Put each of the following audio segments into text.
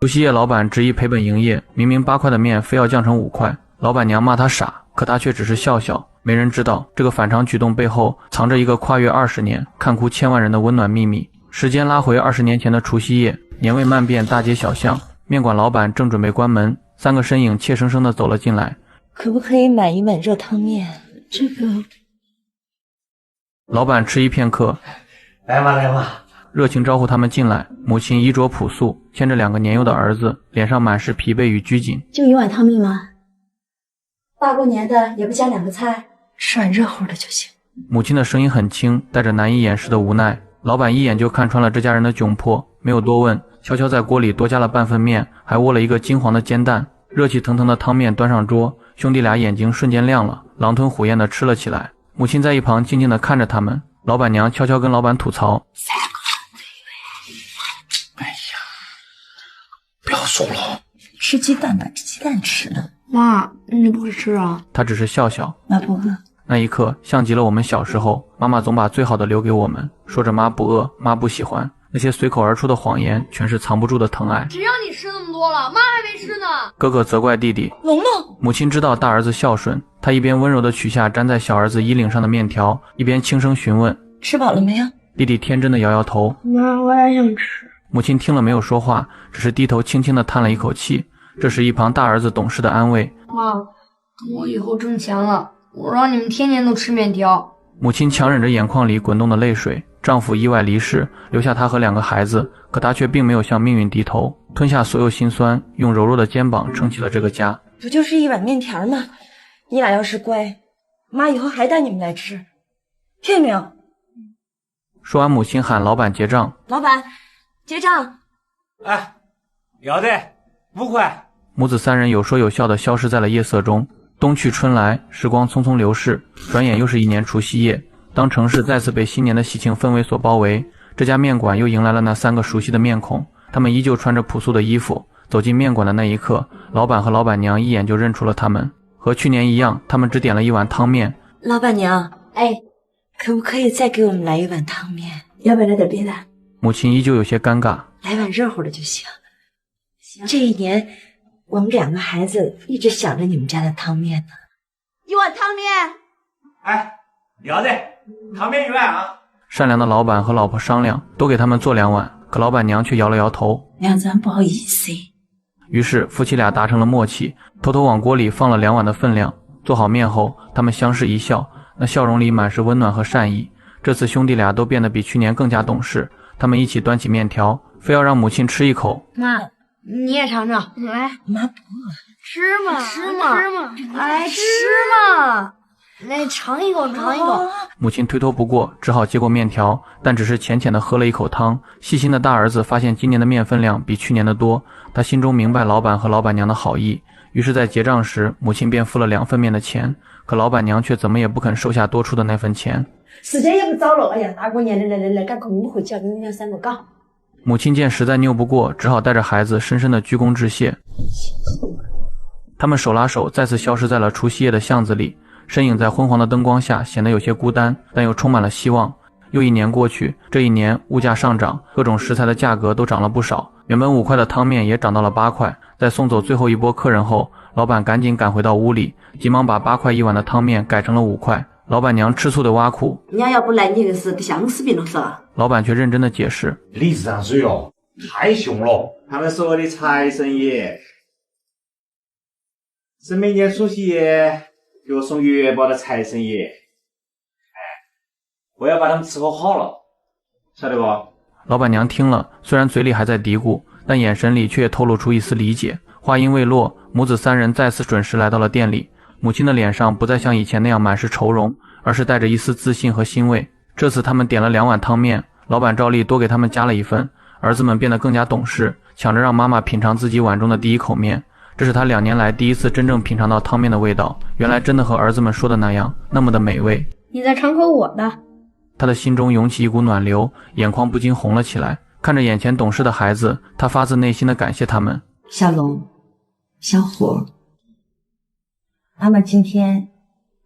除夕夜老板执意赔本营业，明明8块的面非要降成5块，老板娘骂他傻，可他却只是笑笑。没人知道这个反常举动背后藏着一个跨越20年、看哭千万人的温暖秘密。时间拉回20年前的除夕夜，年味漫遍大街小巷，面馆老板正准备关门，3个身影怯生生地走了进来。可不可以买一碗热汤面？这个。老板迟疑片刻，来嘛来嘛，热情招呼他们进来。母亲衣着朴素，牵着2个年幼的儿子，脸上满是疲惫与拘谨。就一碗汤面吗？大过年的也不加2个菜，吃碗热乎的就行。母亲的声音很轻，带着难以掩饰的无奈。老板一眼就看穿了这家人的窘迫，没有多问，悄悄在锅里多加了半份面，还窝了一个金黄的煎蛋。热气腾腾的汤面端上桌，兄弟俩眼睛瞬间亮了，狼吞虎咽地吃了起来。母亲在一旁静静地看着他们。老板娘悄悄跟老板吐槽：哎呀，不要说了，吃鸡蛋把鸡蛋吃了。妈，你不会吃啊？他只是笑笑。妈不饿。那一刻像极了我们小时候，妈妈总把最好的留给我们，说着妈不饿，妈不喜欢。那些随口而出的谎言全是藏不住的疼爱。谁让你吃那么多了，妈还没吃呢。哥哥责怪弟弟。龙龙。母亲知道大儿子孝顺，她一边温柔地取下粘在小儿子衣领上的面条，一边轻声询问：吃饱了没有？弟弟天真的摇摇头。妈，我也想吃。母亲听了没有说话，只是低头轻轻地叹了一口气。这时一旁大儿子懂事的安慰：妈，等我以后挣钱了，我让你们天天都吃面条。母亲强忍着眼眶里滚动的泪水，丈夫意外离世，留下她和2个孩子，可她却并没有向命运低头，吞下所有心酸，用柔弱的肩膀撑起了这个家。不就是一碗面条吗？你俩要是乖，妈以后还带你们来吃，听见没有？说完，母亲喊老板结账。老板，结账。哎，要得，5块。母子3人有说有笑地消失在了夜色中。冬去春来，时光匆匆流逝，转眼又是一年除夕夜。当城市再次被新年的喜庆氛围所包围，这家面馆又迎来了那3个熟悉的面孔。他们依旧穿着朴素的衣服，走进面馆的那一刻，老板和老板娘一眼就认出了他们。和去年一样，他们只点了一碗汤面。老板娘，哎，可不可以再给我们来一碗汤面？要不要来点别的？母亲依旧有些尴尬。来碗热乎的就行。这一年我们2个孩子一直想着你们家的汤面呢。一碗汤面。哎，要得，汤面1碗啊。善良的老板和老婆商量，都给他们做2碗，可老板娘却摇了摇头：娘子，不好意思。于是夫妻俩达成了默契，偷偷往锅里放了2碗的分量。做好面后，他们相视一笑，那笑容里满是温暖和善意。这次兄弟俩都变得比去年更加懂事，他们一起端起面条，非要让母亲吃一口。妈，你也尝尝，来，妈不饿。吃嘛，吃嘛，来吃嘛，来尝一口，尝一口。母亲推脱不过，只好接过面条，但只是浅浅地喝了一口汤。细心的大儿子发现今年的面分量比去年的多，他心中明白老板和老板娘的好意，于是在结账时，母亲便付了2份面的钱，可老板娘却怎么也不肯收下多出的那份钱。时间也不早了，哎呀，大过年的来，赶快我们回去要跟你2、3个搞。母亲见实在拗不过，只好带着孩子深深的鞠躬致谢。他们手拉手再次消失在了除夕夜的巷子里，身影在昏黄的灯光下显得有些孤单，但又充满了希望。又一年过去，这一年物价上涨，各种食材的价格都涨了不少，原本5块的汤面也涨到了8块。在送走最后一波客人后，老板赶紧赶回到屋里，急忙把8块1碗的汤面改成了5块。老板娘吃醋的挖苦：人家要不来，你这个是想死病了是吧？老板却认真的解释：理智上水了，太凶了。他们说的财神爷是每年除夕夜给我送月包的财神爷。哎，我要把他们伺候好了，晓得不？老板娘听了，虽然嘴里还在嘀咕，但眼神里却也透露出一丝理解。话音未落，母子3人再次准时来到了店里。母亲的脸上不再像以前那样满是愁容，而是带着一丝自信和欣慰。这次他们点了2碗汤面，老板照例多给他们加了1份。儿子们变得更加懂事，抢着让妈妈品尝自己碗中的第一口面。这是他2年来第一次真正品尝到汤面的味道，原来真的和儿子们说的那样，那么的美味。你再尝口我的。他的心中涌起一股暖流，眼眶不禁红了起来。看着眼前懂事的孩子，他发自内心的感谢他们。小龙，小虎，妈妈今天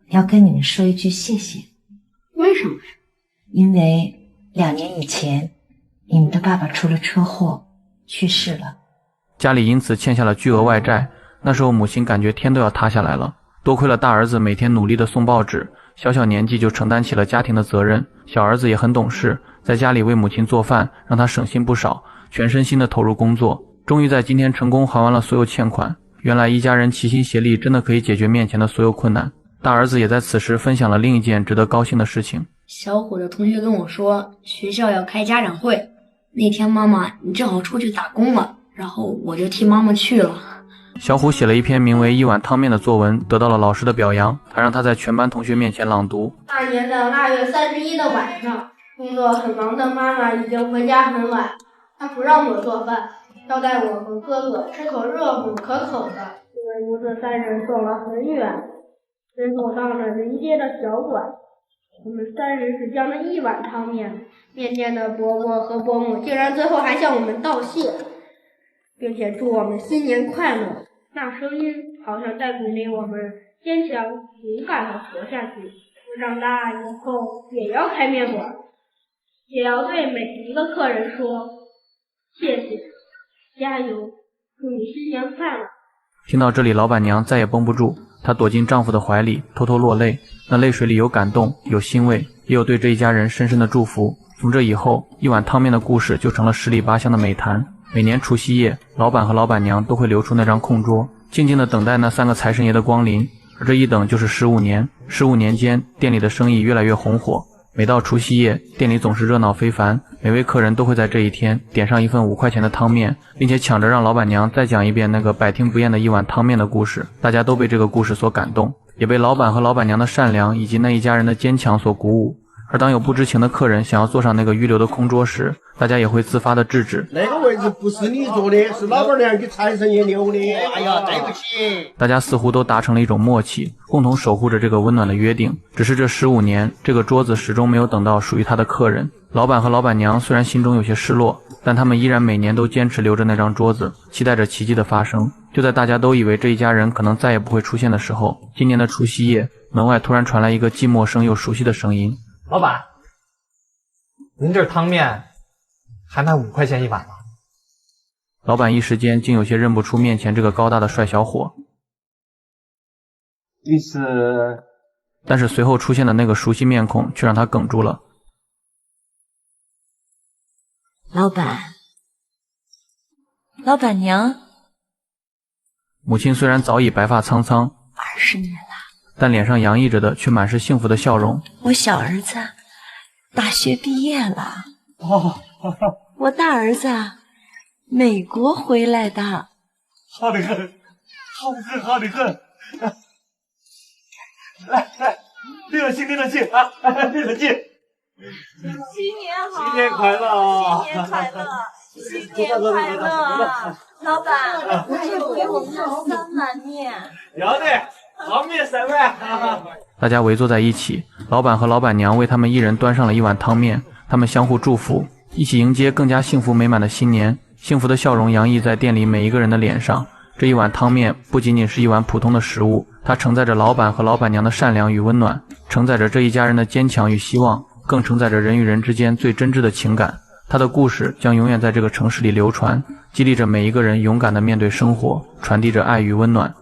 要跟你们说一句谢谢。为什么？因为2年以前，你们的爸爸出了车祸去世了。家里因此欠下了巨额外债。那时候母亲感觉天都要塌下来了，多亏了大儿子每天努力的送报纸，小小年纪就承担起了家庭的责任。小儿子也很懂事，在家里为母亲做饭，让她省心不少，全身心的投入工作。终于在今天成功还完了所有欠款。原来一家人齐心协力真的可以解决面前的所有困难。大儿子也在此时分享了另一件值得高兴的事情。小虎的同学跟我说，学校要开家长会，那天妈妈你正好出去打工了，然后我就替妈妈去了。小虎写了一篇名为《一碗汤面》的作文，得到了老师的表扬，还让他在全班同学面前朗读。那年的腊月31的晚上，工作很忙的妈妈已经回家很晚，她不让我做饭，要带我和哥哥吃口热乎可口的。因为母子3人走了很远，只走到了临街的小馆。我们3人只将了1碗汤面，面店的伯伯和伯母竟然最后还向我们道谢，并且祝我们新年快乐。那声音好像在鼓励我们坚强、勇敢地活下去。我长大以后也要开面馆，也要对每一个客人说谢谢，加油，祝你新年快乐。听到这里，老板娘再也绷不住，她躲进丈夫的怀里，偷偷落泪。那泪水里有感动，有欣慰，也有对这一家人深深的祝福。从这以后，一碗汤面的故事就成了十里八乡的美谈。每年除夕夜，老板和老板娘都会留出那张空桌，静静地等待那3个财神爷的光临。而这一等就是15年。15年间，店里的生意越来越红火。每到除夕夜，店里总是热闹非凡，每位客人都会在这一天点上一份5块钱的汤面，并且抢着让老板娘再讲一遍那个百听不厌的一碗汤面的故事。大家都被这个故事所感动，也被老板和老板娘的善良以及那一家人的坚强所鼓舞。而当有不知情的客人想要坐上那个预留的空桌时，大家也会自发的制止。那个位置不是你坐的，是老板娘给财神爷留的。哎呀，对不起。大家似乎都达成了一种默契，共同守护着这个温暖的约定。只是这15年，这个桌子始终没有等到属于他的客人。老板和老板娘虽然心中有些失落，但他们依然每年都坚持留着那张桌子，期待着奇迹的发生。就在大家都以为这一家人可能再也不会出现的时候，今年的除夕夜，门外突然传来一个既陌生又熟悉的声音。老板，您这汤面还卖5块钱一碗吗？老板一时间竟有些认不出面前这个高大的帅小伙。你是？但是随后出现的那个熟悉面孔却让他哽住了。老板，老板娘。母亲虽然早已白发苍苍20年了，但脸上洋溢着的却满是幸福的笑容。我小儿子大学毕业了。哦，我大儿子美国回来的。好的很，好的很。来，对得起啊，对得起。新年好！新年快乐！新年快乐！新年快乐！老板，这回我们要3碗面。要的，汤面3碗。大家围坐在一起，老板和老板娘为他们一人端上了一碗汤面，他们相互祝福，一起迎接更加幸福美满的新年。幸福的笑容洋溢在店里每一个人的脸上。这一碗汤面不仅仅是一碗普通的食物，它承载着老板和老板娘的善良与温暖，承载着这一家人的坚强与希望，更承载着人与人之间最真挚的情感。它的故事将永远在这个城市里流传，激励着每一个人勇敢地面对生活，传递着爱与温暖。